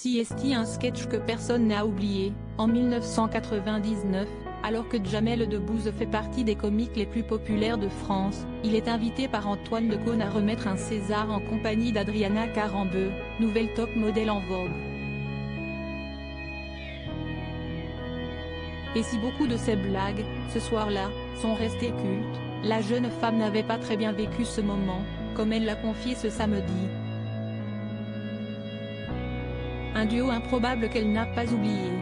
CST, un sketch que personne n'a oublié. En 1999, alors que Jamel Debbouze fait partie des comiques les plus populaires de France, il est invité par Antoine Decaune à remettre un César en compagnie d'Adriana Carambeu, nouvelle top modèle en vogue. Et si beaucoup de ces blagues, ce soir-là, sont restées cultes, la jeune femme n'avait pas très bien vécu ce moment, comme elle l'a confié ce samedi. Un duo improbable qu'elle n'a pas oublié.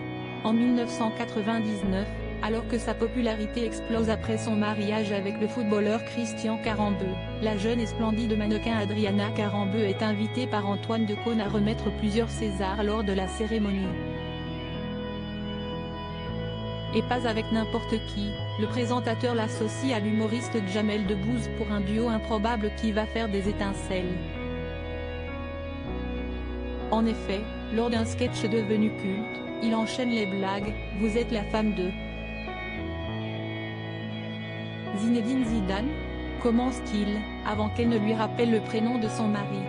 En 1999, alors que sa popularité explose après son mariage avec le footballeur Christian Carambeu, la jeune et splendide mannequin Adriana Carambeu est invitée par Antoine Decaune à remettre plusieurs Césars lors de la cérémonie. Et pas avec n'importe qui, le présentateur l'associe à l'humoriste Jamel Debbouze pour un duo improbable qui va faire des étincelles. En effet, lors d'un sketch devenu culte, il enchaîne les blagues « Vous êtes la femme de Zinedine Zidane ?» commence-t-il, avant qu'elle ne lui rappelle le prénom de son mari.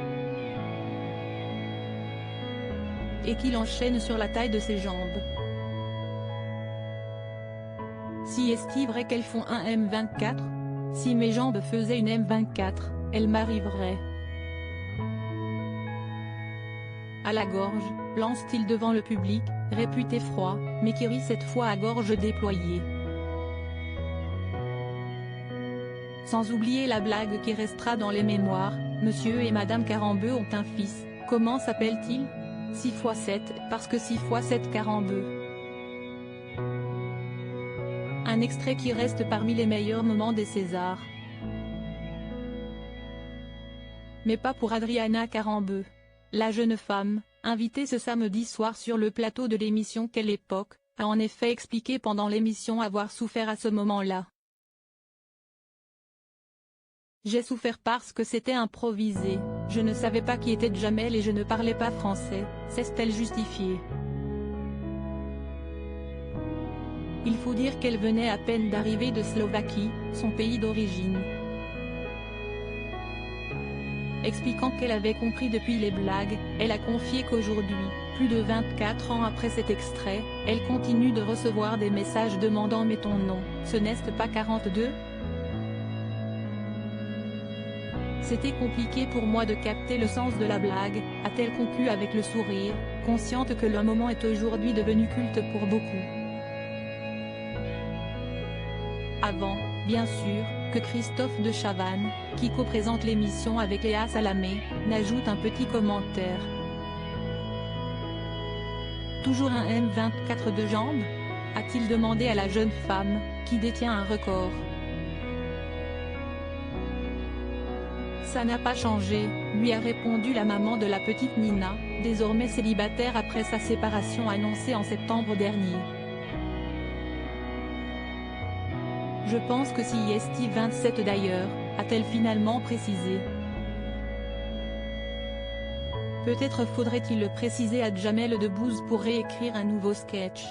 Et qu'il enchaîne sur la taille de ses jambes. Si est-il vrai qu'elles font un M24 ? Si mes jambes faisaient une M24, elles m'arriveraient à la gorge, lance-t-il devant le public, réputé froid, mais qui rit cette fois à gorge déployée. Sans oublier la blague qui restera dans les mémoires, Monsieur et Madame Carambeu ont un fils, comment s'appelle-t-il ? 6x7, parce que 6x7 Carambeu. Un extrait qui reste parmi les meilleurs moments des Césars. Mais pas pour Adriana Carambeu. La jeune femme, invitée ce samedi soir sur le plateau de l'émission Quelle époque, a en effet expliqué pendant l'émission avoir souffert à ce moment-là. J'ai souffert parce que c'était improvisé, je ne savais pas qui était Jamel et je ne parlais pas français, s'est-elle justifiée. Il faut dire qu'elle venait à peine d'arriver de Slovaquie, son pays d'origine. Expliquant qu'elle avait compris depuis les blagues, elle a confié qu'aujourd'hui, plus de 24 ans après cet extrait, elle continue de recevoir des messages demandant « Mais ton nom, ce n'est pas 42 ?» C'était compliqué pour moi de capter le sens de la blague, a-t-elle conclu avec le sourire, consciente que le moment est aujourd'hui devenu culte pour beaucoup. Avant, bien sûr, que Christophe de Chavannes, qui co-présente l'émission avec Léa Salamé, n'ajoute un petit commentaire. Toujours un M24 de jambes ? A-t-il demandé à la jeune femme, qui détient un record. Ça n'a pas changé, lui a répondu la maman de la petite Nina, désormais célibataire après sa séparation annoncée en septembre dernier. Je pense que si est 27 d'ailleurs, a-t-elle finalement précisé. Peut-être faudrait-il le préciser à Jamel Debbouze pour réécrire un nouveau sketch.